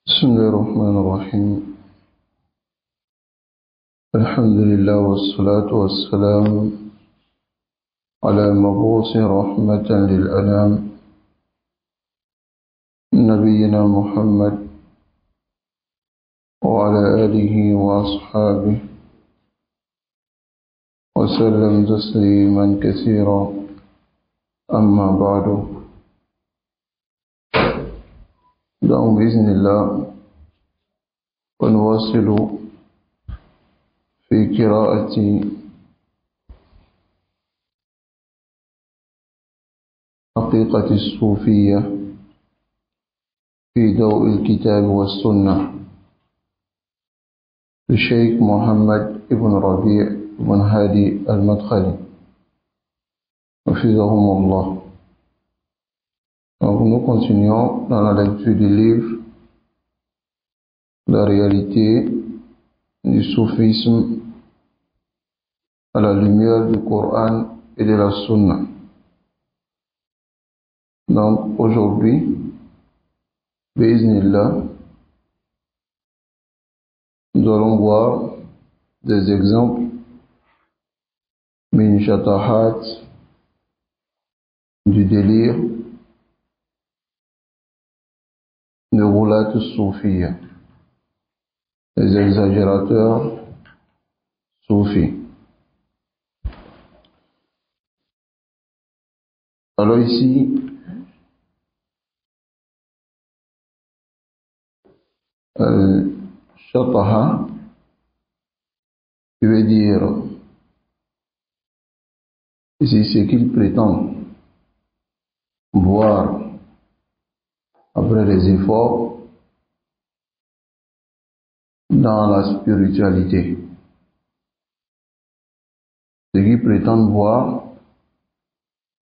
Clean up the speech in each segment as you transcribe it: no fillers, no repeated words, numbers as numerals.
بسم الله الرحمن الرحيم. الحمد لله والصلاة والسلام على المبعوث رحمة للأنام نبينا محمد وعلى آله وأصحابه وسلم تسليما كثيرا. أما بعد، بإذن الله ونواصل في قراءة حقيقة الصوفية في ضوء الكتاب والسنة للشيخ محمد بن ربيع بن هادي المدخلي حفظهم الله. Donc nous continuons dans la lecture du livre La réalité du soufisme à la lumière du Coran et de la Sunna. Donc aujourd'hui, bi'iznillah, nous allons voir des exemples min shatahat du délire de Ghulat Soufia, les exagérateurs soufis. Alors ici, Shataha, qui veut dire ici ce qu'ils prétendent voir après les efforts dans la spiritualité. Ceux qui prétendent voir,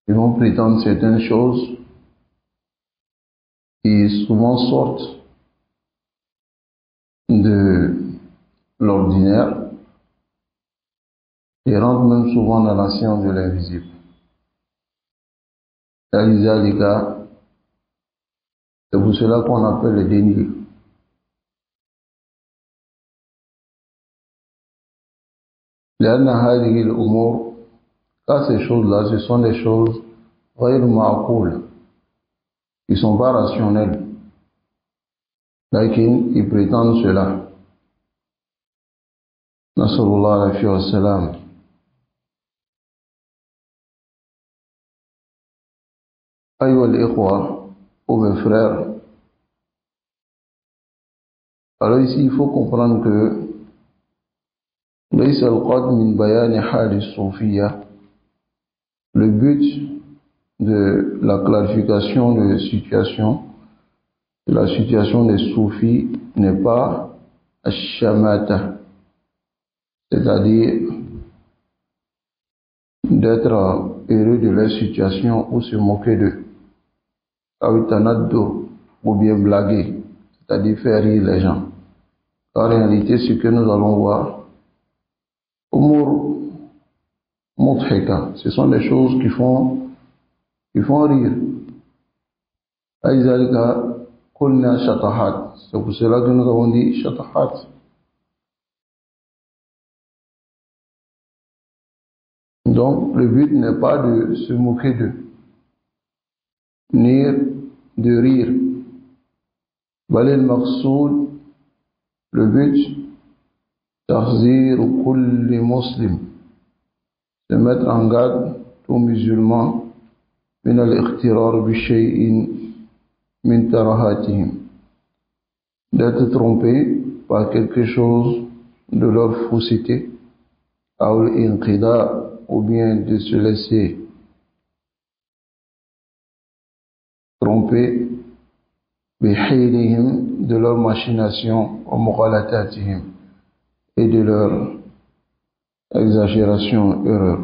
ils vont prétendre certaines choses qui souvent sortent de l'ordinaire et rentrent même souvent dans la science de l'invisible. C'est pour cela qu'on appelle le déni. Car ces choses-là, ce sont des choses qui ne sont pas rationnelles. Lakin, ils prétendent cela. Nasrullah alayhi wa salam. Aïwa l'ikhwa, ô mes frères. Alors ici, il faut comprendre que le but de la clarification de la situation des soufis n'est pas ash-shamata, c'est-à-dire d'être heureux de leur situation ou se moquer d'eux, ou bien blaguer, c'est-à-dire faire rire les gens. En réalité, ce que nous allons voir, ce sont des choses qui font rire. C'est pour cela que nous avons dit shatahat. Donc, le but n'est pas de se moquer d'eux, ni de rire. Balil maqsoud, le but, tahzir kulli muslim, de mettre en garde tout musulman min al-ikhtirar bi shay'in min tarahatihim, d'être trompé par quelque chose de leur fausseté, ou bien de se laisser tromper bihaylihim, de leur machination, wa mughalatatihim, et de leur exagération, erreur.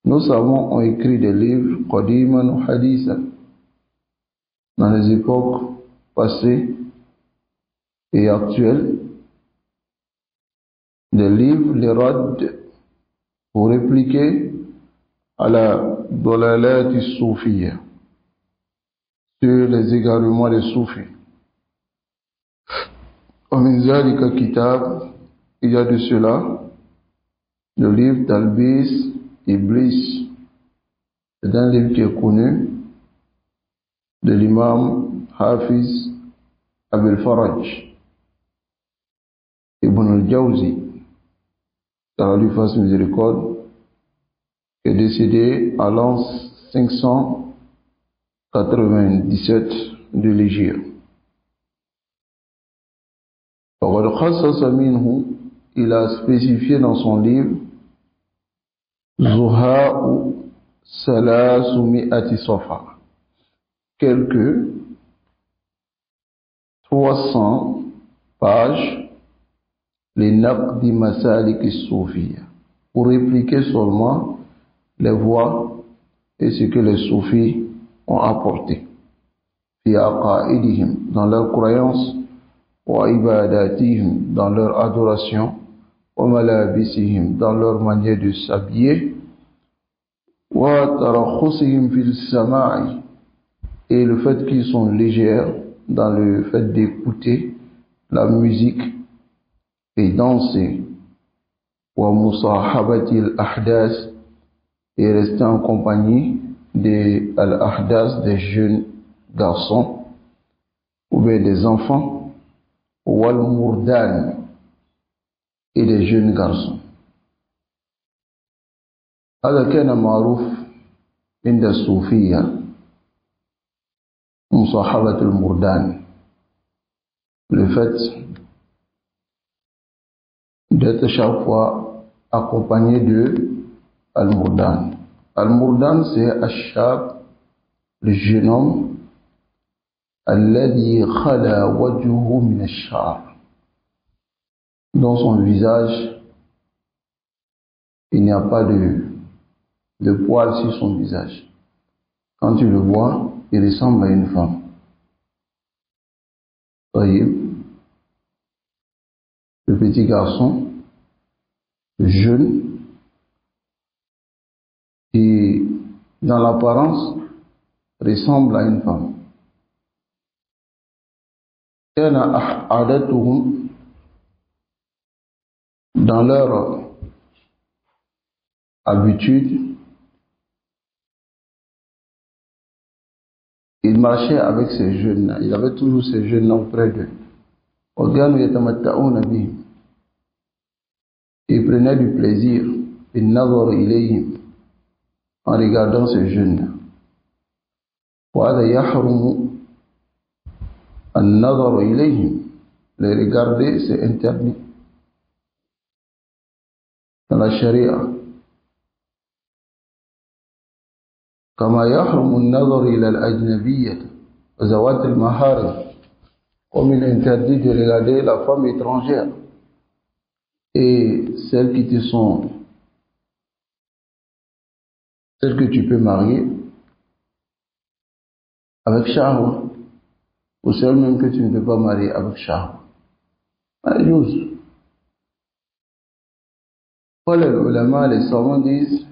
Nos savants ont écrit des livres qadiman ou hadithan, dans les époques passées et actuelles, des livres, les rad, pour répliquer على ضلالات الصوفية, sur les égarements des soufis. ومن ذلك كتاب, il y a de cela le livre Talbis Iblis. C'est un livre qui est connu de l'imam Hafiz Abul Faraj Ibn al-Jawzi, qu'Allah lui fasse miséricorde, qui est décédé à l'an 597 de l'Hégire. وقد خصص منه, il a spécifié dans son livre Zuha'u Salasumi'ati Safa, quelques 300 pages, les Naqdi Masalik Soufiyya, pour répliquer seulement les voies et ce que les soufis ont apporté. Fi aqaidihim, dans leurs croyances, wa ibadatihim, dans leur adoration, wa malabisihim, dans leur manière de s'habiller, wa tarakhusihim fil sama'i, et le fait qu'ils sont légers dans le fait d'écouter la musique et danser, wa musahabati al-ahdas, et rester en compagnie des al-ahdas, des jeunes garçons ou bien des enfants, wal murdan, et des jeunes garçons. هذا كان معروف عند الصوفية, مصاحبة المردان, le fait d'être chaque fois accompagné de Al-Murdan. Al-Murdan, c'est Ashab, le jeune homme, alladhi khala wajhuhu min ash-sha'r, dans son visage il n'y a pas de poils sur son visage. Quand tu le vois, il ressemble à une femme. Voyez, le petit garçon, jeune, qui dans l'apparence ressemble à une femme. Dans leur habitude, ils marchaient avec ces jeunes-là. Ils avaient toujours ces jeunes-là auprès d'eux. Ils prenaient du plaisir en regardant ces jeunes-là. Les regarder, c'est interdit dans la charia. كما يحرم النظر إلى الأجنبية وذوات المحارم, comme il est interdit de regarder la femme étrangère et celles qui te sont, celles que tu peux marier avec shahwa, ou celles même que tu ne peux pas marier avec shahwa. يجوز. قال العلماء, les savants disent,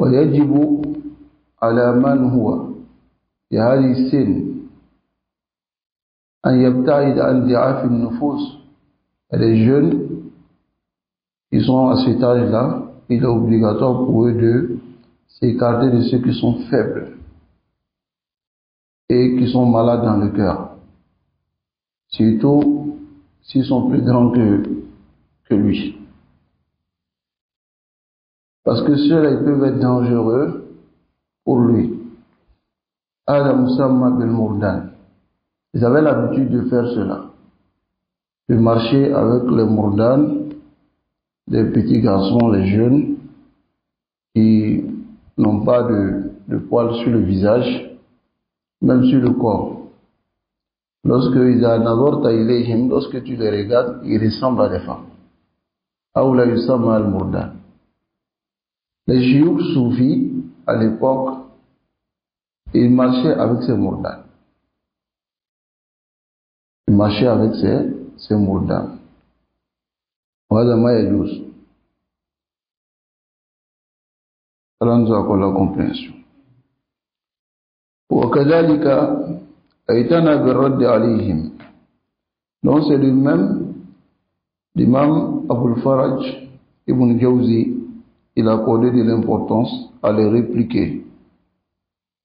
ويجب على من هو في هذه السن أن يبتعد عن ضعاف النفوس. Les jeunes qui sont à cet âge-là, il est obligatoire pour eux de s'écarter de ceux qui sont faibles et qui sont malades dans le cœur, surtout s'ils sont plus grands que lui. Parce que ceux-là, ils peuvent être dangereux pour lui. Adam Musamma bil Murdan. Ils avaient l'habitude de faire cela, de marcher avec les Murdan, les petits garçons, les jeunes, qui n'ont pas de poils sur le visage, même sur le corps. Lorsque tu les regardes, ils ressemblent à des femmes. Aoula Yusamma al-Murdan. Les Jiouk soufis, à l'époque, ils marchaient avec ces Murdan. Ils marchaient avec ces Murdan. وهذا ما يجوز. Allah nous accorde la compréhension. وكذلك أيتنا بالرد عليهم. Donc c'est le même l'imam Abul Faraj Ibn Jawzi, il a accordé de l'importance à les répliquer.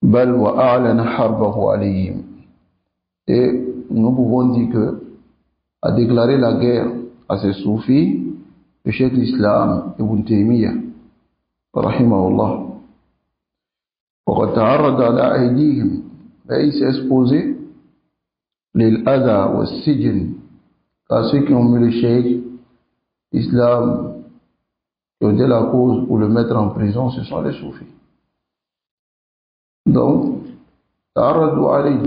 Bal wa a'lana harbahu alayhim. Et nous pouvons dire que a déclaré la guerre à ces soufis le Cheikh l'Islam Ibn Taymiyyah rahimahullah. وقد تعرض على أيديهم, et il s'est exposé للأذى والسجن, à ceux qui ont mis le Cheikh l'Islam, qui ont été la cause pour le mettre en prison, ce sont les soufis. Donc, تعرضوا عليه.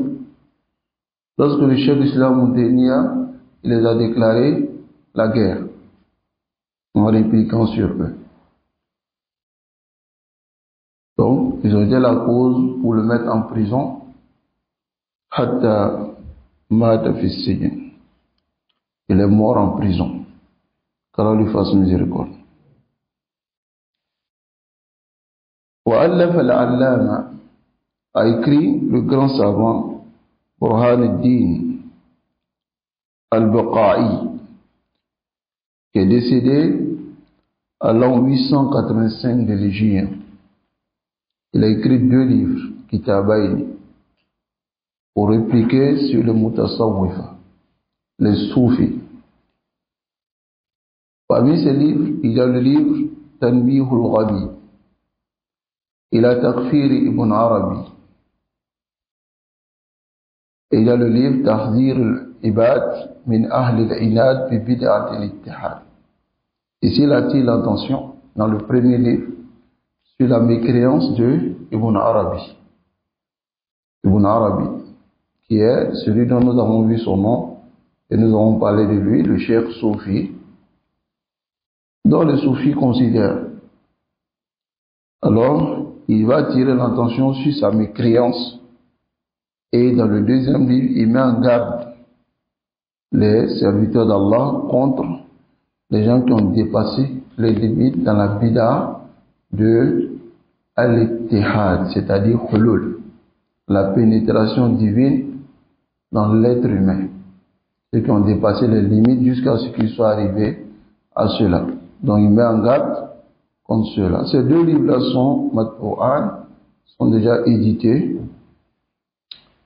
Lorsque le Cheikh l'Islam Ibn Taymiyyah, il les a déclaré la guerre en répliquant sur eux. Donc, ils ont été la cause pour le mettre en prison. Hatta mata fi sijn. Il est mort en prison. Qu'Allah lui fasse miséricorde. وألف العلامة, a écrit le grand savant Burhan al-Din al-Baqai, qui est décédé à l'an 885 de l'Hégire. Il a écrit 2 livres, Kitabayn, pour répliquer sur le Mutasawwifa, les Soufis. Parmi ces livres, il y a le livre Tanbihul Ghabi, il a Takfir Ibn Arabi, et il y a le livre Tahzir al-Ibad min Ahl al-Inad bi Bid'at al-Ittihad. Ici, il attire l'attention dans le premier livre sur la mécréance de Ibn Arabi. Ibn Arabi, qui est celui dont nous avons vu son nom, et nous avons parlé de lui, le cheikh Soufi, dont les Soufis considèrent. Alors, il va attirer l'attention sur sa mécréance. Et dans le deuxième livre, il met en garde les serviteurs d'Allah contre les gens qui ont dépassé les limites dans la bid'a de al-ittihad, c'est-à-dire hulul, la pénétration divine dans l'être humain. Ceux qui ont dépassé les limites jusqu'à ce qu'ils soient arrivés à cela. Donc il met en garde contre cela. Ces 2 livres-là sont matbu'an, sont déjà édités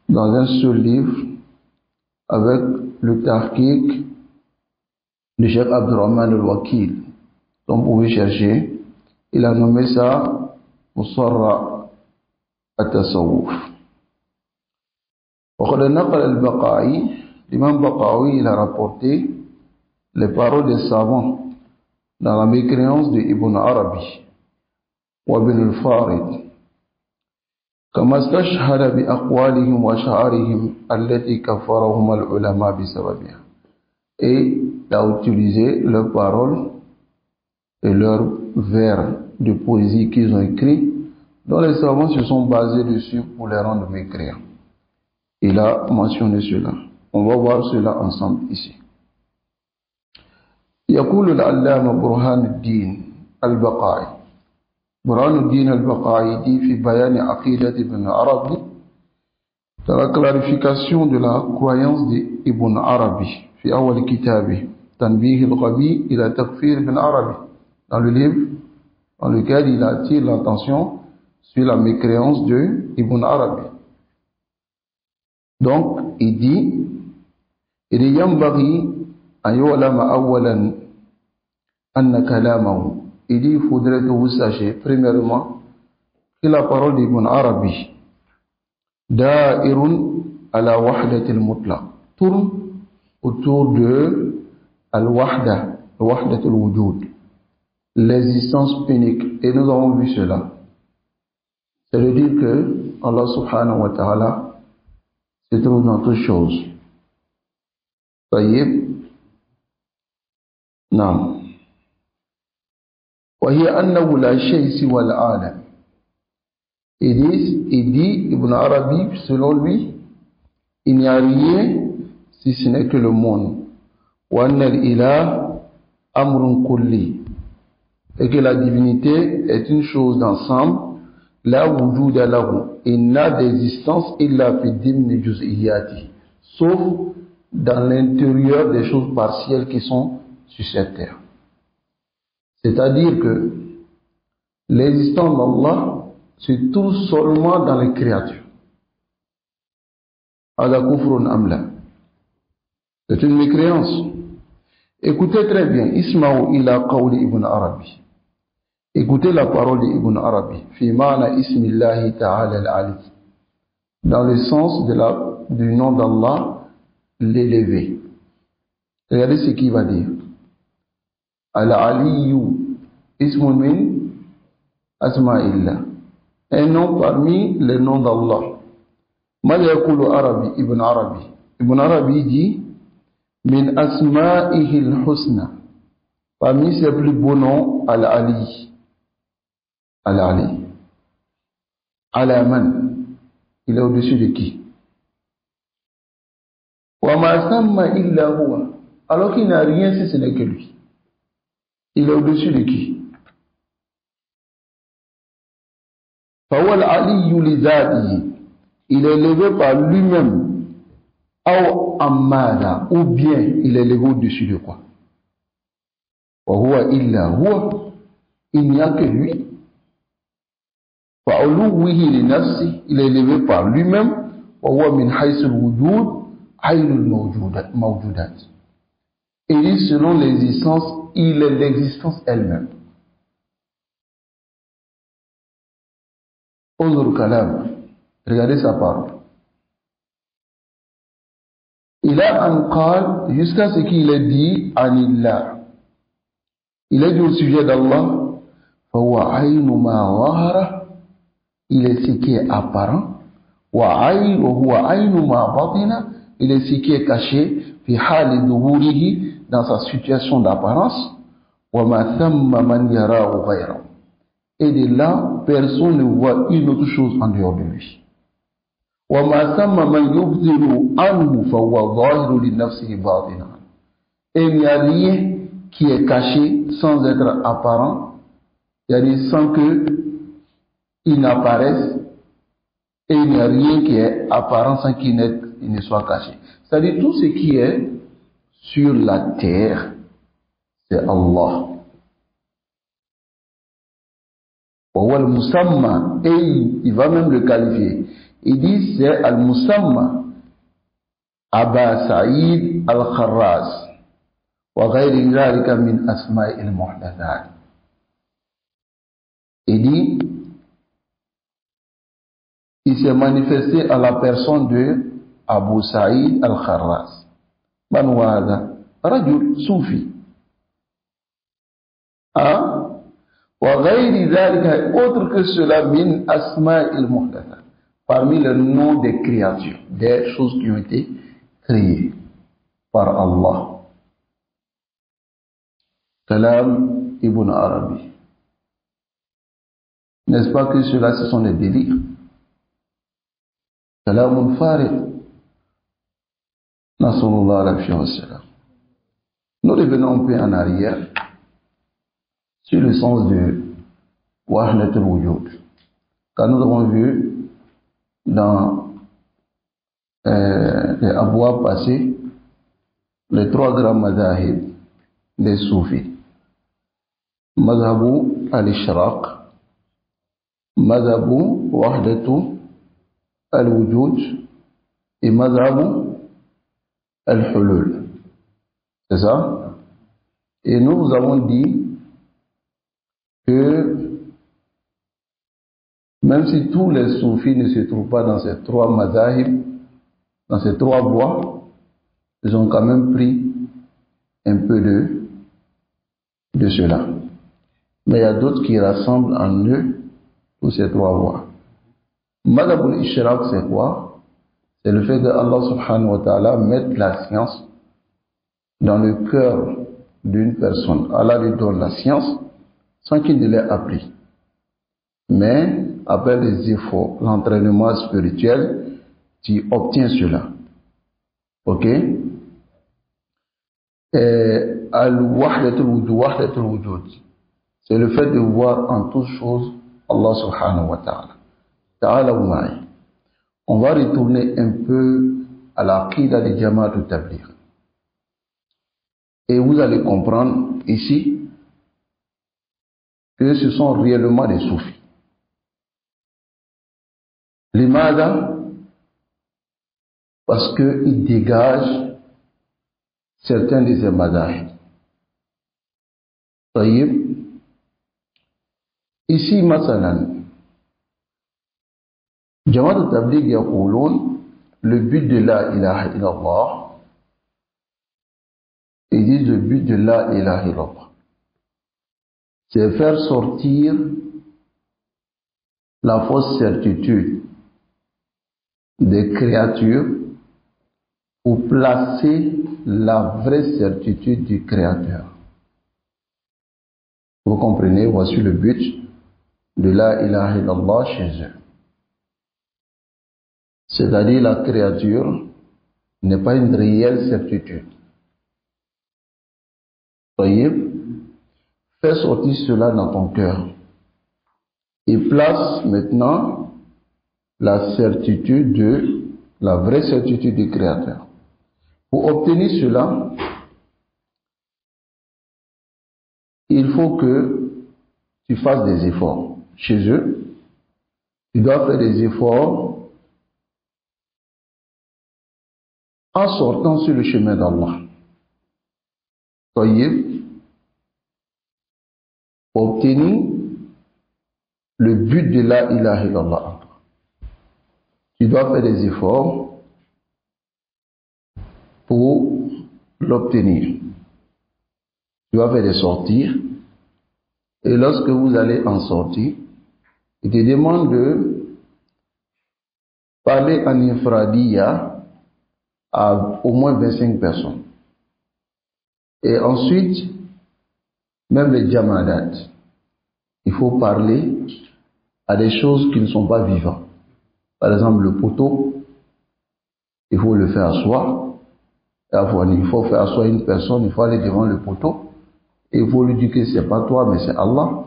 dans un seul livre avec le tahqiq du Cheikh Abdurrahman al-Wakil. Donc vous pouvez chercher. Il a nommé ça Musarra at-Tasawwuf. وقد نقل البقاعي, l'imam Baqawi, il a rapporté les paroles des savants dans la mécréance de Ibn Arabi wa Ibn al-Farid, كما استشهد بأقوالهم وشعارهم التي كفرهم العلماء بسببها. Et il a utilisé leurs paroles et leurs vers de poésie qu'ils ont écrits, dont les savants se sont basés dessus pour les rendre mécréants. Il a mentionné cela. On va voir cela ensemble ici. يقول العلامة برهان الدين البقاعي. برهان الدين البقاعي dit في بيان عقيدة ابن عربي, dans la clarification de la croyance d'Ibn Arabi, في أول كتابه تنبيه الغبي إلى تكفير ابن عربي, dans le livre dans lequel il attire l'attention sur la mécréance de Ibn Arabi. Donc, il dit, il ينبغي أن يعلم أولا أن كلامه, il dit, il faudrait que vous sachiez, premièrement, que la parole d'Ibn Arabi, da'irun ala wahdatil mutlaq, tourne autour de al-wahda, wahdatul wujud, l'existence unique. Et nous avons vu cela. C'est de dire que Allah subhanahu wa ta'ala se trouve dans toutes choses. طيب نعم وهي أنه لا شيء سوى العالم. Il dit Ibn Arabi, selon lui, il n'y a rien si ce n'est que le monde. وأن الإله أمر كلي, et que la divinité est une chose d'ensemble, la wujuda lahu, il n'a d'existence illa fi dimni juz'iyati, sauf dans l'intérieur des choses partielles qui sont sur cette terre. C'est-à-dire que l'existence d'Allah se trouve seulement dans les créatures. Ala kufrun amla. C'est une mécréance. Écoutez très bien, Isma'u ila qawli Ibn Arabi. Écoutez la parole d'Ibn Arabi. Fi ma'na ismillahi ta'ala al-ali. Dans le sens du nom d'Allah, l'élevé. Regardez ce qu'il va dire. Al-aliyu ismun min asma'illah. Un nom parmi les noms d'Allah. Mada yaqulu Arabi, Ibn Arabi. Ibn Arabi dit min asma'ihi al-husna. Parmi ses plus beaux noms, Al-Ali. Al-Ali. Alaman. Il est au-dessus de qui? Wa ma samma illa huwa. Alors qu'il n'a rien si ce n'est que lui. Il est au-dessus de qui? Fawa al-Ali li dhatihi. Il est élevé par lui-même. Aw amada. Ou bien il est élevé au-dessus de quoi? Wa huwa illa huwa. Il n'y a que lui. Fa'uluwihi li nafsi. Il est élevé par lui-même. Wa huwa min haythu al-wujud aynul mawjudat. Et dit selon l'existence, il est l'existence elle-même. Uzur kalam. Regardez sa parole. Il a un qal jusqu'à ce qu'il ait dit anillah. Il est dit au sujet d'Allah. Fawa aynu ma wahara. Il est ce qui est apparent. Wa aynu ma batina. Il est ce qui est caché. Fi hali dhuhurihi. Dans sa situation d'apparence. Wa ma thamma man yara'u ghayra. Et de là, personne ne voit une autre chose en dehors de lui. Wa ma thamma man yubzilu anhu fa huwa zahiru li nafsihi batina. Et il n'y a rien qui est caché sans être apparent. C'est-à-dire sans que il n'apparaisse. Et il n'y a rien qui est apparent sans qu'il ne soit caché. C'est-à-dire tout ce qui est sur la terre, c'est Allah. Al-Musamma, et il va même le qualifier. Il dit c'est Al-Musamma, Aba Sa'id Al-Kharraz, wa ghayri dhalika min asma'i al-muhdathat. Il dit, il s'est manifesté à la personne de Abu Sa'id Al-Kharraz. Man wada rajul soufi. Wa ghayri dhalika, autre que cela, min asma'il muhdathat, parmi les noms des créatures, des choses qui ont été créées par Allah. Kalam Ibn Arabi. N'est-ce pas que cela, ce sont des délires? Kalamun farid. Nasallallahu alayhi wa sallam. Nous revenons un peu en arrière sur le sens de Wahdat al-Wujud. Car nous avons vu dans les abouab passés les trois grands madhahib des soufis. Madhabu al-Ishraq, Madhabu Wahdatu al-Wujud et Madhabu al-Hulul. C'est ça? Et nous avons dit que même si tous les soufis ne se trouvent pas dans ces trois madhahib, dans ces trois voies, ils ont quand même pris un peu de cela. Mais il y a d'autres qui rassemblent en eux tous ces trois voies. Madhab al-Ishraq, c'est quoi? C'est le fait que Allah subhanahu wa ta'ala mette la science dans le cœur d'une personne. Allah lui donne la science sans qu'il ne l'ait appris. Mais, après les efforts, l'entraînement spirituel, tu obtiens cela. Ok? Al-Wahdat al-Wujud. c'est le fait de voir en toute chose Allah subhanahu wa ta'ala. Ta'ala wa ma'i. On va retourner un peu à l'aqida de Jamaat al-Tabligh. Et vous allez comprendre ici que ce sont réellement des soufis. Limada, parce qu'ils dégagent certains de ces madahib. Ici, masalan, Jamaat al-Tabligh yaqouloun, le but de la ilaha illallah, ils disent le but de la ilaha illallah, c'est faire sortir la fausse certitude des créatures pour placer la vraie certitude du Créateur. Vous comprenez, voici le but de la ilaha illallah chez eux. C'est-à-dire la créature n'est pas une réelle certitude. Voyez, fais sortir cela dans ton cœur et place maintenant la certitude la vraie certitude du Créateur. Pour obtenir cela, il faut que tu fasses des efforts. Chez eux, tu dois faire des efforts en sortant sur le chemin d'Allah. Soyez pour obtenir le but de la ilaha illallah. Tu dois faire des efforts pour l'obtenir. Tu dois faire des sorties. Et lorsque vous allez en sortir, il te demande de parler en infradiya à au moins 25 personnes. Et ensuite, même les jamadat, il faut parler à des choses qui ne sont pas vivantes. Par exemple, le poteau, il faut le faire asseoir. Il faut faire asseoir une personne, il faut aller devant le poteau. Et il faut lui dire que c'est pas toi, mais c'est Allah.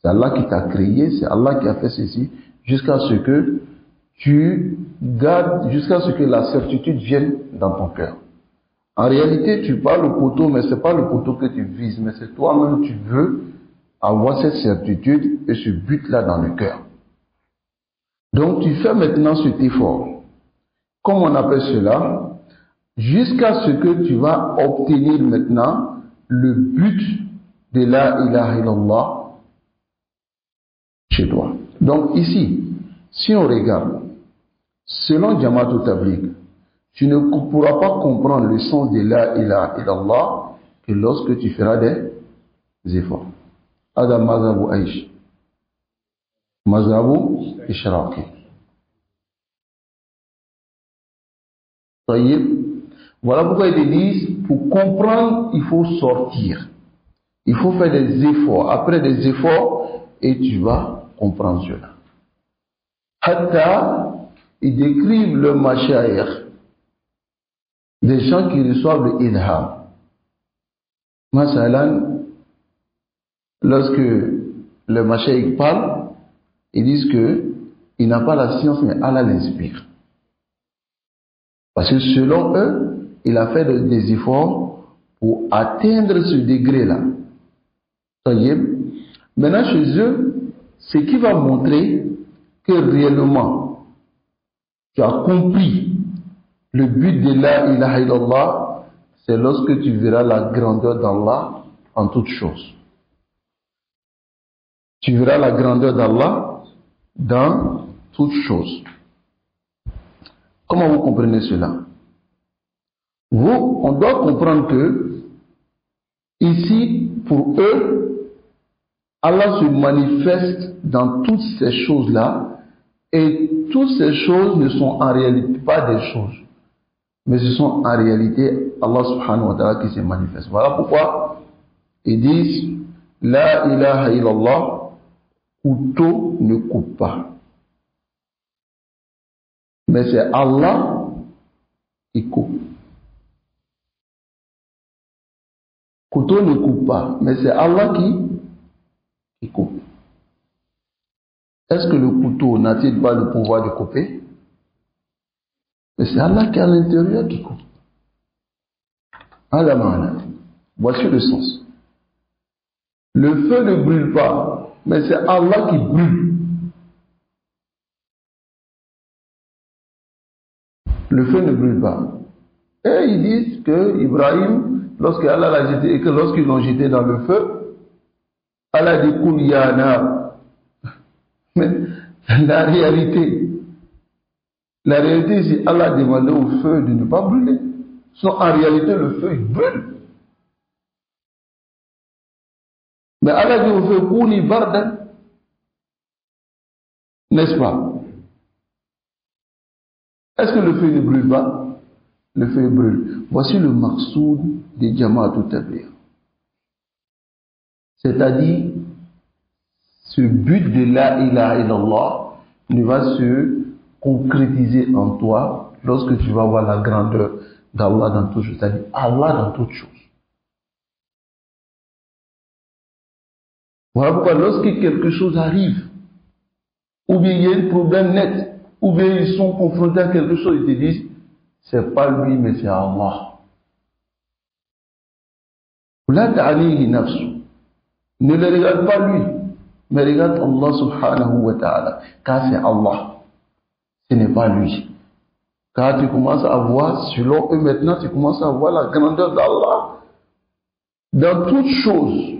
C'est Allah qui t'a créé, c'est Allah qui a fait ceci, jusqu'à ce que tu gardes, jusqu'à ce que la certitude vienne dans ton cœur. En réalité, tu parles au poteau, mais c'est pas le poteau que tu vises, mais c'est toi-même, tu veux avoir cette certitude et ce but-là dans le cœur. Donc, tu fais maintenant cet effort. Comme on appelle cela, jusqu'à ce que tu vas obtenir maintenant le but de la ilaha illallah chez toi. Donc ici, si on regarde, selon Jamaat al-Tabligh, tu ne pourras pas comprendre le sens de la ilaha illallah que lorsque tu feras des efforts. Adam mazhabu aish. Mazhabu ishraqi. Voilà pourquoi ils te disent, pour comprendre, il faut sortir. Il faut faire des efforts. Après des efforts, et tu vas comprendre cela. Hatta, ils décrivent le mashayikh, des gens qui reçoivent le ilham. Masalan, lorsque le mashayikh parle, ils disent que il n'a pas la science, mais Allah l'inspire. Parce que selon eux, il a fait des efforts pour atteindre ce degré-là. Maintenant, chez eux, ce qui va montrer que réellement, tu as compris le but de la ilaha illallah, c'est lorsque tu verras la grandeur d'Allah en toutes choses. Tu verras la grandeur d'Allah dans toutes choses. Comment vous comprenez cela? On doit comprendre que ici, pour eux, Allah se manifeste dans toutes ces choses-là, et toutes ces choses ne sont en réalité pas des choses, mais ce sont en réalité Allah subhanahu wa ta'ala qui se manifeste. Voilà pourquoi ils disent La ilaha illallah, couteau ne coupe pas. Mais c'est Allah qui coupe. Couteau ne coupe pas, mais c'est Allah qui coupe. Est-ce que le couteau n'a-t-il pas le pouvoir de couper? Mais c'est Allah qui est à l'intérieur qui coupe. Allah. Voici le sens. Le feu ne brûle pas, mais c'est Allah qui brûle. Le feu ne brûle pas. Et ils disent que Ibrahim, lorsque Allah l'a jeté, et que lorsqu'ils l'ont jeté dans le feu, Allah dit Kul ya nar. Mais la réalité, c'est Allah a demandé au feu de ne pas brûler. Sinon, en réalité, le feu, il brûle. Mais Allah dit au feu, Kouni bardan. N'est-ce pas? Est-ce que le feu ne brûle pas? Le feu brûle. Voici le maqsoud des Jama'at Tabligh. C'est-à-dire, ce but de la ilaha illallah ne va se concrétiser en toi lorsque tu vas voir la grandeur d'Allah dans toutes choses. C'est-à-dire, Allah dans toutes choses. Voilà pourquoi lorsque quelque chose arrive, ou bien il y a un problème net, ou bien ils sont confrontés à quelque chose, ils te disent, c'est pas lui, mais c'est Allah. Ne le regarde pas lui, mais regarde Allah subhanahu wa ta'ala, car c'est Allah. Ce n'est pas lui. Car tu commences à voir, selon eux maintenant, tu commences à voir la grandeur d'Allah dans toutes choses.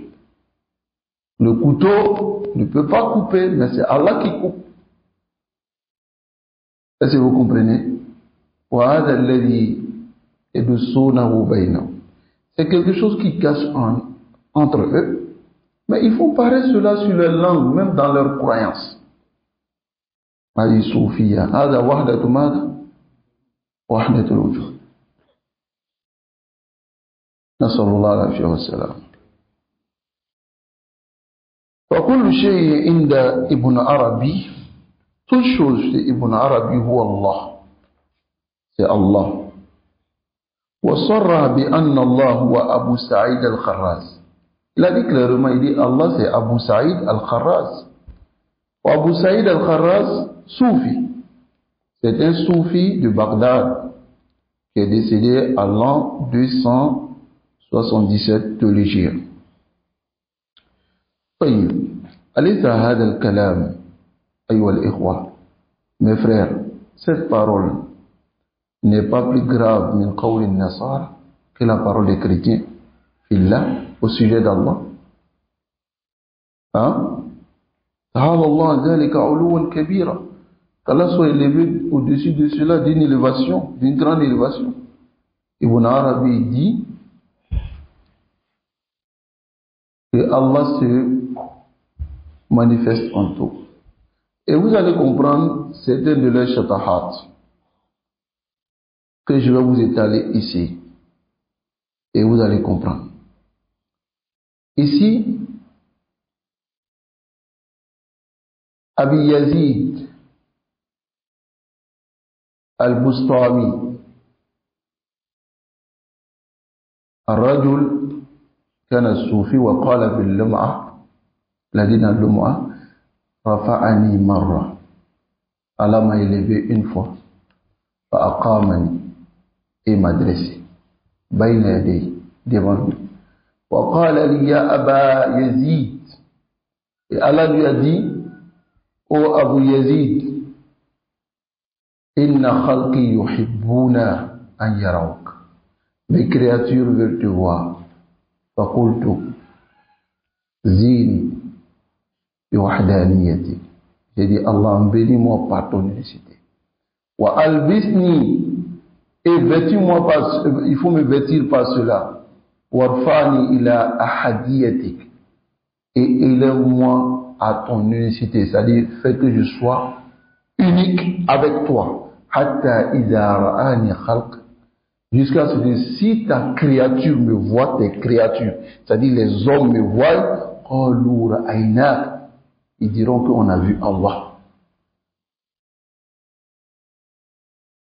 Le couteau ne peut pas couper, mais c'est Allah qui coupe. Est-ce que vous comprenez? C'est quelque chose qui cache entre eux, mais ils font paraître cela sur leur langue, même dans leurs croyances. هذه صوفية هذا وحدة ماذا؟ وحدة الوجود. نسأل الله العافية والسلام. وكل شيء عند ابن عربي toute chose chez Ibn Arabi هو الله. C'est Allah. وصرح بأن الله هو أبو سعيد الخراز. Il a dit clairement, il dit Allah c'est Abu Saïd al-Kharraz. Abu Saïd al-Kharraz, soufi. C'est un soufi de Bagdad qui est décédé à l'an 277 de l'Hégire. طيب أليس هذا الكلام أيها الإخوة? Mes frères, cette parole n'est pas plus grave min qawl an-nasara que la parole des chrétiens fillah au sujet d'Allah. Hein? Ta'ala Allah dhalika 'uluwan kabira. Qu'Allah soit élevé au-dessus de cela d'une élévation, d'une grande élévation. Ibn Arabi dit que Allah se manifeste en tout. Et vous allez comprendre certains de leurs shatahat que je vais vous étaler ici. Et vous allez comprendre. Ici, Abi Yazid al-Bustami, الرجل كان الصوفي وقال في اللمعة الذين اللمعة رفعني مرة. Allah m'a élevé une fois. فأقامني et m'a dressé. بين يديه devant lui. وقال لي يا أبا يزيد. Et Allah lui a dit, ô Abu Yazid, inna khalqi yuhibbuna an yarawk. Mes créatures veulent te voir. فقلت زيني بوحدانيتي. J'ai dit, Allah, bénis-moi par ton unicité. Wa albisni, et vêtis-moi par, il faut me vêtir par cela. Warfani ila ahadiyatik, et élève-moi à ton unicité, c'est-à-dire fais que je sois unique avec toi. Hatta idha ra'ani khalq, jusqu'à ce que si ta créature me voit, tes créatures, c'est-à-dire les hommes me voient, qalu ra'aynak, ils diront qu'on a vu Allah.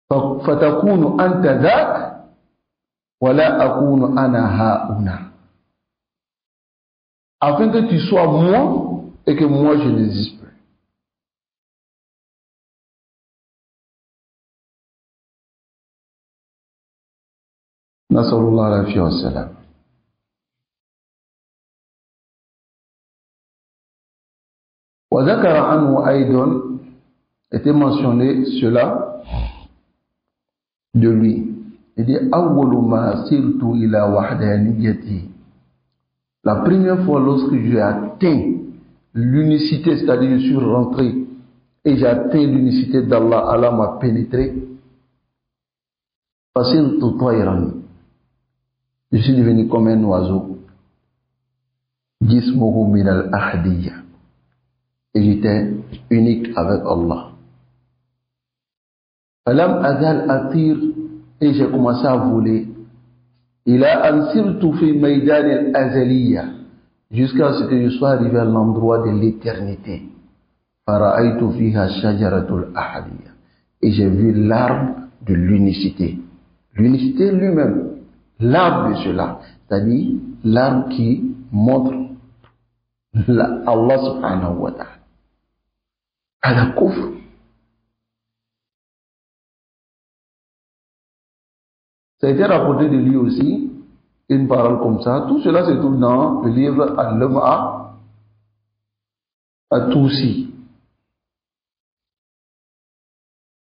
Fatakunu anta dhak wa la akunu ana hauna. Afin que tu sois moi et que moi je n'existe plus. Nasallallahu alayhi wa sallam. وذكر عنه أيضا était mentionné cela de lui. Il dit أول ما سرت إلى وحدانيتي. La première fois lorsque j'ai atteint l'unicité, c'est-à-dire je suis rentré et j'ai atteint l'unicité d'Allah, Allah m'a pénétré. فصرت طيرا. Je suis devenu comme un oiseau. جسمه من الأحدية. Et j'étais unique avec Allah. فلم أزال أطير et j'ai commencé à voler. إلى أن سرت في ميدان الأزلية jusqu'à ce que je sois arrivé à l'endroit de l'éternité. فرأيت فيها شجرة الأحدية et j'ai vu l'arbre de l'unicité. L'unicité lui-même, l'arbre de cela, c'est-à-dire l'arbre qui montre Allah subhanahu wa ta'ala. À la couvre. Ça a été rapporté de lui aussi, une parole comme ça. Tout cela se trouve dans le livre Al-Lum'a At-Tusi.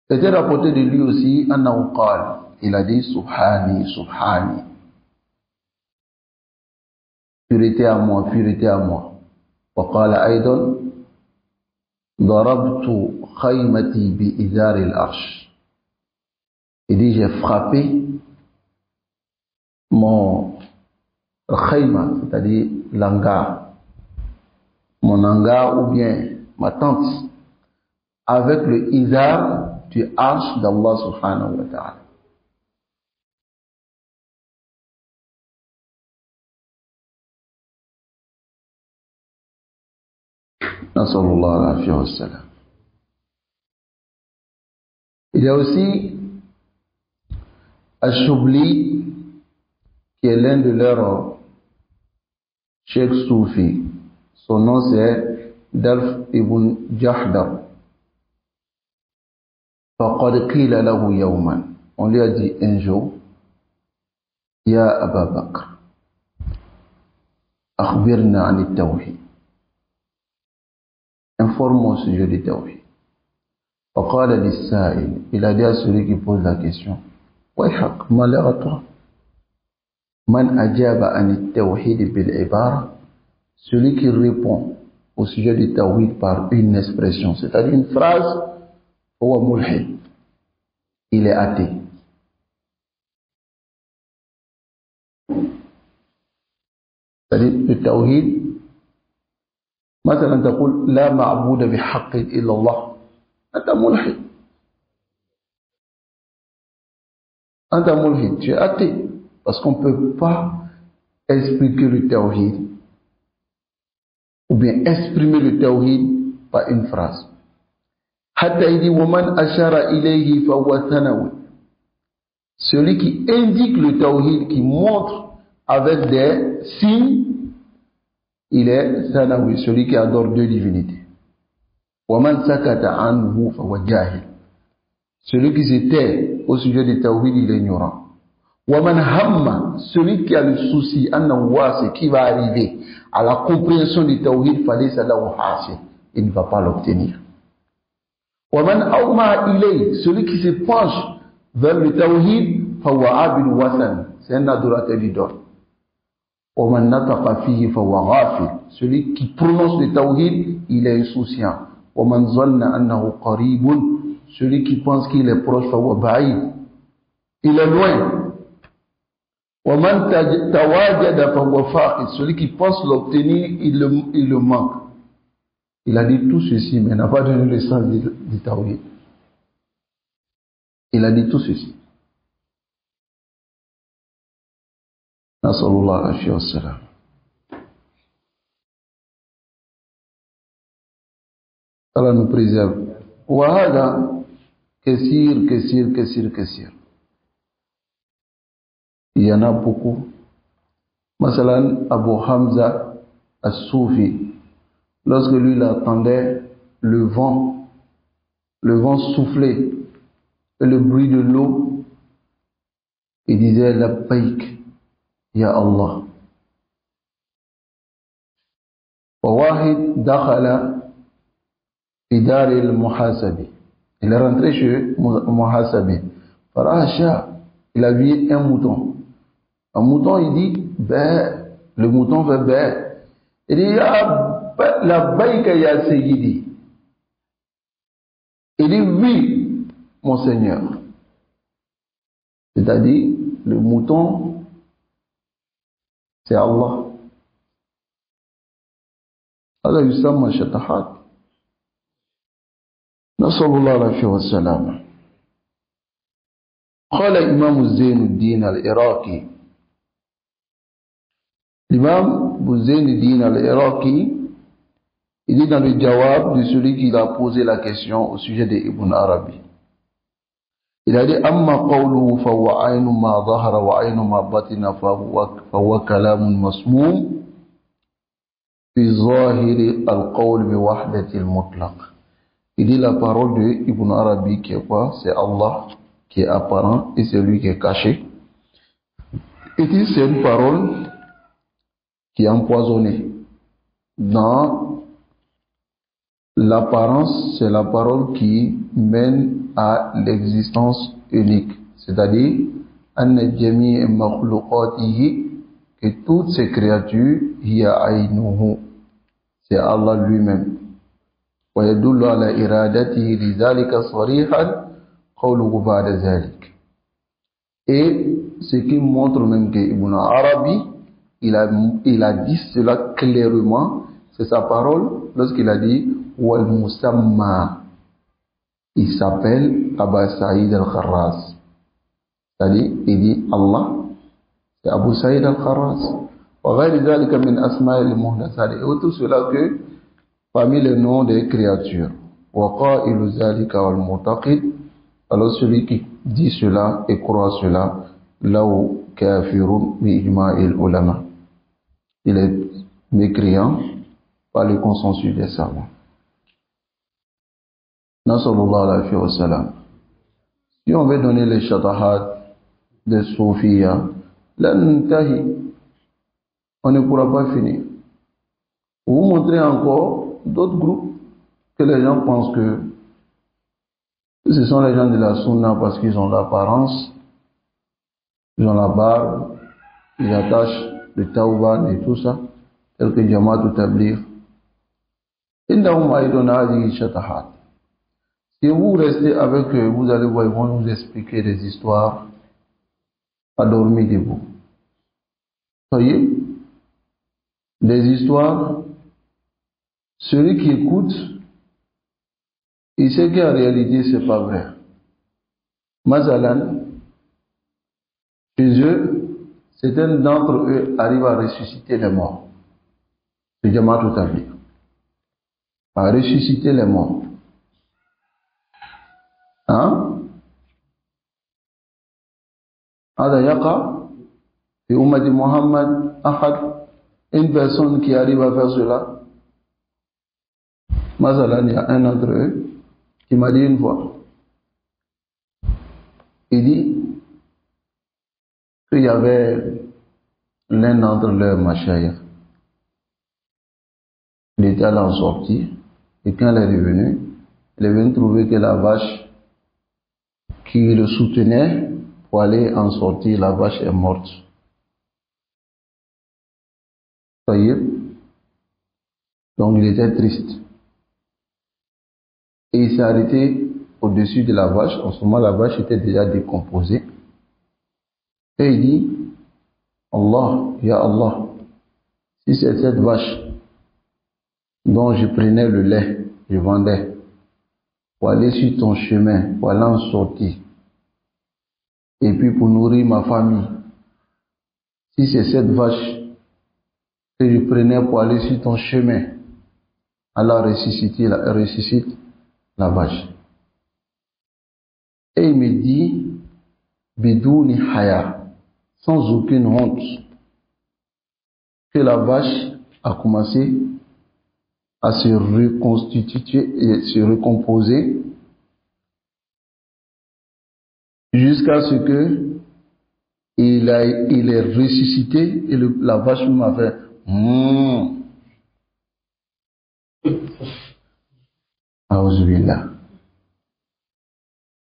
Ça a été rapporté de lui aussi, Annahu qala. Il a dit Subhani, Subhani. Pureté à moi, pureté à moi. Wa qala aydan Darabtu khaymati bi idar al-arsh. Il dit j'ai frappé mon khayma, c'est-à-dire l'hangar, mon hangar ou bien ma tente, avec le izar du arsh d'Allah subhanahu wa ta'ala. Nasallallahu alayhi wa sallam. Il y a aussi Ash-Shubli, qui est l'un de leurs Cheikh Soufi. Son nom c'est Darf ibn Jahdar. فقد قيل له يوما. On lui a dit un jour, يا أبا بكر أخبرنا عن التوحيد. Informe-moi au sujet du tawhid. فقال للسائل. Il a dit à celui qui pose la question, ويحك malheur à toi. Man ajaba an tawhid bil ibara, celui qui répond au sujet du tawhid par une expression, c'est-à-dire une phrase, huwa mulhid, il est athée. C'est-à-dire le tawhid, مثلا تقول لا معبود بحق إلا الله, أنت ملحد. أنت ملحد, tu es athée. Parce qu'on ne peut pas expliquer le tawhid ou bien exprimer le tawhid par une phrase. Hatta il dit وَمَنْ أَشَارَ إِلَيْهِ فَهُوَ ثَنَوِي. Celui qui indique le tawhid, qui montre avec des signes, il est thanawi, celui qui adore deux divinités. وَمَنْ سَكَتَ عَنْهُ فَهُوَ جَاهِلٌ. Celui qui se tait au sujet du tawhid, il est ignorant. وَمَنْ هَمَّ, celui qui a le souci, ce qui va arriver à la compréhension du tawhid, فَلَيْسَ لَهُ حَاصِلٌ, il ne va pas l'obtenir. وَمَنْ أَوْمَى إِلَيْهِ, celui qui se penche vers le tawhid, فَهُوَ عَابِدُ وَثَنٍ, c'est un adorateur d'idole. وَمَنْ نَطَقَ فِيهِ فَهُوَ غَافِلٌ, celui qui prononce le tawhid, il est insouciant. وَمَنْ ظَنَّ أَنَّهُ قَرِيبٌ, celui qui pense qu'il est proche, فَهُوَ بَعِيدٌ, il est loin. وَمَنْ تَوَاجَدَ فَهُوَ فَاقِدٌ, celui qui pense l'obtenir, il le manque. Il a dit tout ceci, mais n'a pas donné le sens du tawhid. Il a dit tout ceci. Nasallallahu alayhi wa sallam. Allah nous préserve. وهذا كثير كثير كثير كثير. Il y en a beaucoup. Masalan, Abu Hamza As-Soufi, lorsque lui il entendait le vent souffler et le bruit de l'eau, il disait labbaik ya Allah. وواحد دخل في دار المحاسبي. Il est rentré chez Muhasabi. Il a vu un mouton. Un mouton, il dit, ben, le mouton fait ben. Il dit, labbaik ya sayyidi. Il dit, oui, mon Seigneur. C'est-à-dire, le mouton, c'est Allah. هذا يسمى شطحات. نسأل الله العافية والسلامة. قال الإمام زين الدين العراقي. L'imam Zine al-Din al-Iraqi, il dit dans le jawab de celui qui a posé la question au sujet de Ibn Arabi. Il a dit amma qawluhu fa huwa aynu ma dhahara wa aynu ma batina fa huwa kalamun masmum fi zahiri al-qawl bi wahdati al-mutlaq. Il dit la parole de Ibn Arabi qui est quoi? C'est Allah qui est apparent et c'est lui qui est caché. Il dit c'est une parole qui est empoisonnée. Dans l'apparence, c'est la parole qui mène à l'existence unique. C'est-à-dire, anna jami'a makhluqatihi, que toutes ces créatures, hiya aynuhu, c'est Allah lui-même. Wa yadullu ala iradatihi lidhalika sarihan qawluhu ba'da dhalik. Et ce qui montre même que Ibn Arabi, il a dit cela clairement, c'est sa parole, lorsqu'il a dit Wal Musamma, il s'appelle Abu Saïd al-Kharraz. C'est-à-dire, il dit Allah, c'est Abu Saïd al-Kharraz. Wa ghayri dhalika min asma'i al-muhdathat. Et tout cela que parmi les noms des créatures. Wa qa'ilu dhalika wal mu'taqid. Alors celui qui dit cela et croit cela, law kafirun bi ijma'il ulama. Il est mécréant par le consensus des savants. Nasallallahu alayhi wa sallam. Si on veut donner les shatahat des Soufia, on ne pourra pas finir. Pour vous montrer encore d'autres groupes que les gens pensent que ce sont les gens de la Sunna parce qu'ils ont l'apparence, ils ont la barbe, ils attachent le tawban et tout ça, tel que Jamaat Tabligh. Indahum aydun hadhihi shatahat. Si vous restez avec eux, vous allez voir, ils vont nous expliquer des histoires à dormir debout. Voyez, des histoires, celui qui écoute, il sait qu'en réalité c'est pas vrai. Mazalan, chez eux, certains d'entre eux arrivent à ressusciter les morts. C'est Jamaat Tabligh. À ressusciter les morts. Hein? Hada yaqa fi ummati Muhammad ahad, une personne qui arrive à faire cela. Masalan, il y a un d'entre eux qui m'a dit une fois, il dit qu'il y avait l'un d'entre leurs mashayikh. Il était allé en sortir et quand il est revenu, il est venu trouver que la vache qui le soutenait pour aller en sortir, la vache est morte. Voyez? Donc il était triste. Et il s'est arrêté au-dessus de la vache. En ce moment, la vache était déjà décomposée. Et il dit, Allah, ya Allah, si c'est cette vache dont je prenais le lait, je vendais, pour aller sur ton chemin, pour aller en sortir, et puis pour nourrir ma famille, si c'est cette vache que je prenais pour aller sur ton chemin, alors ressuscite la vache. Et il me dit, bidouni haya, sans aucune honte, que la vache a commencé à se reconstituer et se recomposer jusqu'à ce que il est ressuscité et la vache m'a fait Aouzubillah.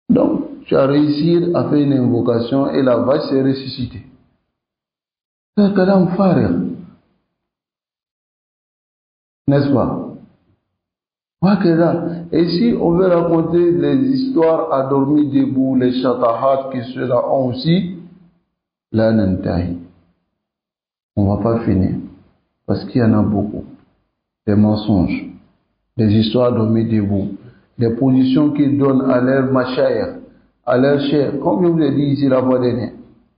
Donc, tu as réussi à faire une invocation et la vache s'est ressuscitée. C'est kalam farir. N'est-ce pas? Et si on veut raconter les histoires à dormir debout, les chatahat que ceux-là ont aussi, là, on ne va pas finir. Parce qu'il y en a beaucoup. Des mensonges, des histoires à dormir debout, des positions qu'ils donnent à leur machaïr, à leur cheikh. Comme je vous ai dit ici la fois dernière,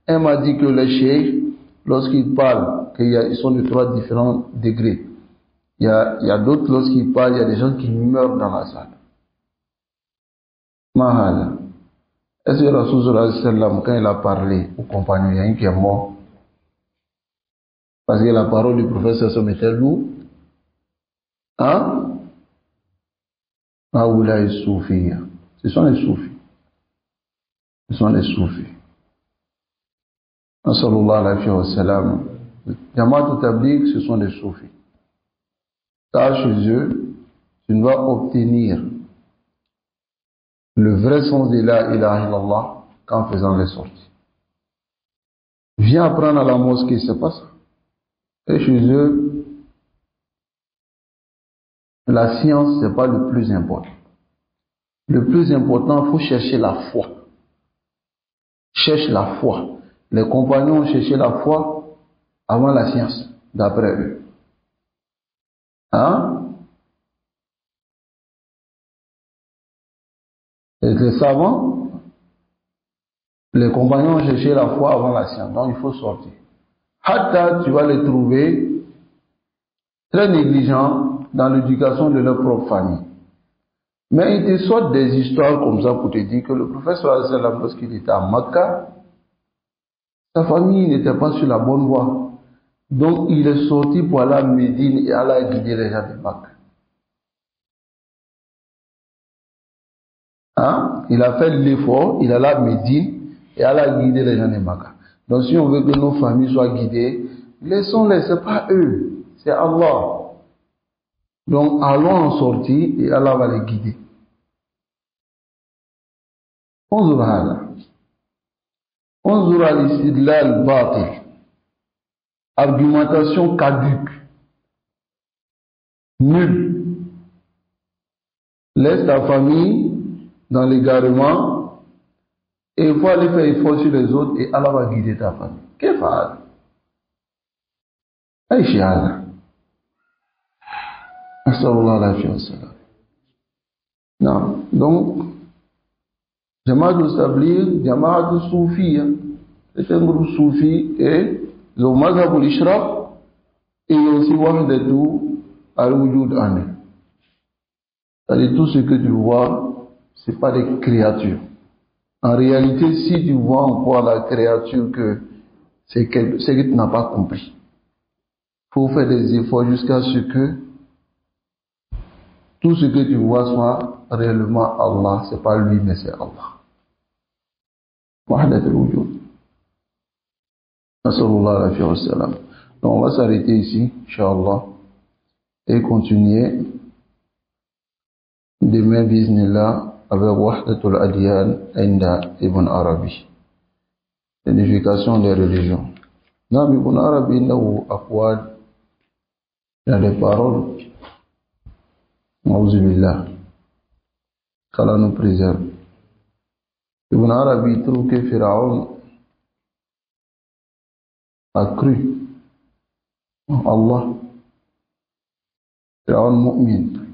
elle m'a dit que les cheikhs, lorsqu'ils parlent, qu'ils sont de 3 différents degrés. Il y a d'autres, lorsqu'ils parlent, il y a des gens qui meurent dans la salle. Mahal. Est-ce que Rasul, quand il a parlé aux compagnons, il y a un qui est mort? Parce que la parole du prophète se mettait lourd. Hein? Ah oui, là, les soufis. Ce sont les soufis. Ce sont les soufis. Sallallahu alayhi wa sallam. Jamaat Tabligh, ce sont des soufis. Car chez eux, tu ne vas obtenir le vrai sens de la ilaha illallah qu'en faisant les sorties. Viens apprendre à la mosquée, c'est pas ça. Et chez eux, la science, c'est pas le plus important. Le plus important, il faut chercher la foi. Cherche la foi. Les compagnons ont cherché la foi avant la science, d'après eux. Hein? Et les savants, les compagnons ont cherché la foi avant la science. Donc il faut sortir. Hatta, tu vas les trouver très négligents dans l'éducation de leur propre famille. Mais ils te sortent des histoires comme ça pour te dire que le prophète sallallahu alayhi wa sallam, lorsqu'il était à Makkah, sa famille n'était pas sur la bonne voie. Donc il est sorti pour aller à Médine et aller guider les gens de Makkah. Hein? Il a fait l'effort, il allait à Médine et allait guider les gens de Makkah. Donc si on veut que nos familles soient guidées, laissons-les, ce n'est pas eux, c'est Allah. Donc allons en sortir et Allah va les guider. انظر هذا انظر الاستدلال باطل argumentation caduque nulle. Laisse ta famille dans l'égarement et il faut aller faire effort sur les autres et Allah va guider ta famille. Qu'est-ce que c'est ça? Sallallahu alayhi wa sallam. Non, donc Jamaat Tabligh, Jamaat Soufi, c'est un groupe soufi et le mazhab al-ishraq et aussi wahdatu al-wujud an. C'est-à-dire tout ce que tu vois, c'est pas des créatures. En réalité, si tu vois encore la créature que c'est que tu n'as pas compris. Il faut faire des efforts jusqu'à ce que tout ce que tu vois soit réellement Allah. C'est pas lui, mais c'est Allah. Wahdat al-wujud. Sallallahu alayhi wa sallam. Donc on va s'arrêter ici, Inch'Allah, et continuer demain, bismillah, avec Wahdatul Adyan Inda Ibn Arabi. L'unification des religions. Non, Ibn Arabi, il y a des paroles. Mauzubillah. Qu'Allah nous préserve. Ibn Arabi trouve que Pharaon a cru en Allah. Pharaon mu'min.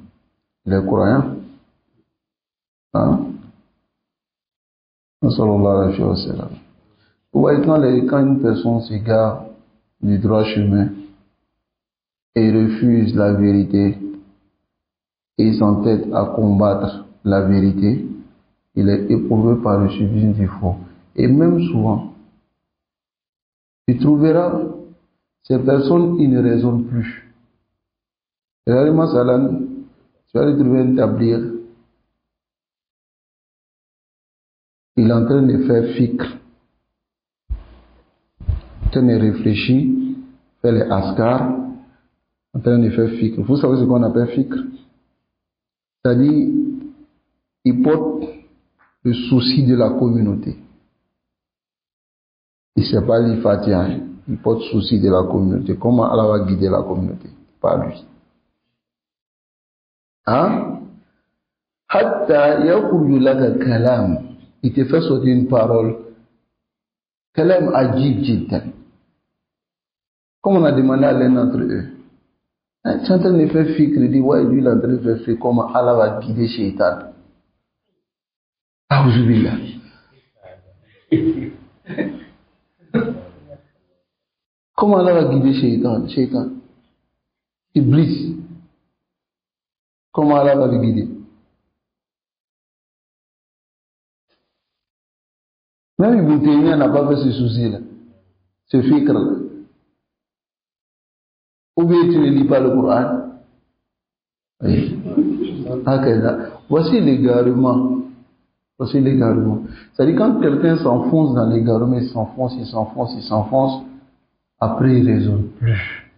Il est croyant. Hein? Sallallahu alayhi wa sallam. Vous voyez, quand une personne s'égare du droit chemin et refuse la vérité et s'entête à combattre la vérité, il est éprouvé par le suivisme du faux. Et même souvent, tu trouveras ces personnes, ils ne raisonnent plus. C'est-à-dire, masalan, tu vas retrouver un tablir, il est en train de faire fikr, en train de réfléchir, faire les askars, en train de faire fikr. Vous savez ce qu'on appelle fikr? C'est-à-dire, il porte le souci de la communauté. Il ne sait pas lire Fatiha, il porte le souci de la communauté. Comment Allah va guider la communauté? Pas lui. Hein? Hatta yakhruju laka kalam. Il te fait sortir une parole. Kalam ajib jiddan. Comme on a demandé à l'un d'entre eux. Tu es en train de faire fikr, il dit, ouais, lui, il est en train de faire fikr, comment Allah va guider Shaitan. Auzubillah. Comment Allah va guider Shaitan? Iblis. Comment Allah va le guider? Même Ibn Taymiyyah n'a pas fait ce souci-là, ce fikr-là. Ou bien tu ne lis pas le Coran. Oui. Voici l'égarement. Voici l'égarement. C'est-à-dire quand quelqu'un s'enfonce dans l'égarement, il s'enfonce, après il ne raisonne plus.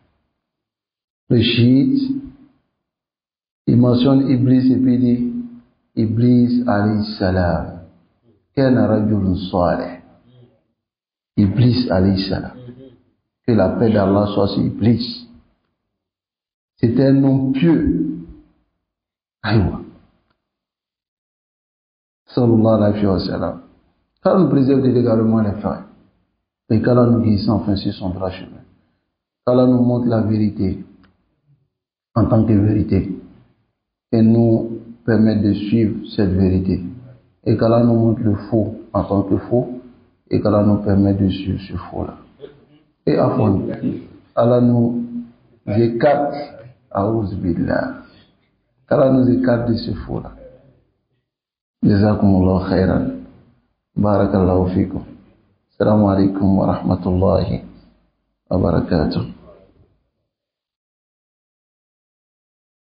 Le chiite, il mentionne Iblis et puis il dit Iblis alayhi salam. Kana rajulun salih. Iblis alayhi salam. Que la paix d'Allah soit sur Iblis. C'était un nom pieux. Aïwa. Sallallahu alayhi wa sallam. Quand nous préserve de l'égarement les frères, et qu'Allah nous guide enfin sur son droit chemin. Qu'Allah nous montre la vérité en tant que vérité et nous permette de suivre cette vérité. Et qu'Allah nous montre le faux en tant que faux et qu'Allah nous permette de suivre ce faux-là. Et à fond, Allah nous écarte à Billah. qu'Allah nous écarte de ce faux-là. Jazakumullahu khairan. Barakallahu fikum. Assalamu alaikum wa rahmatullahi wa barakatuh.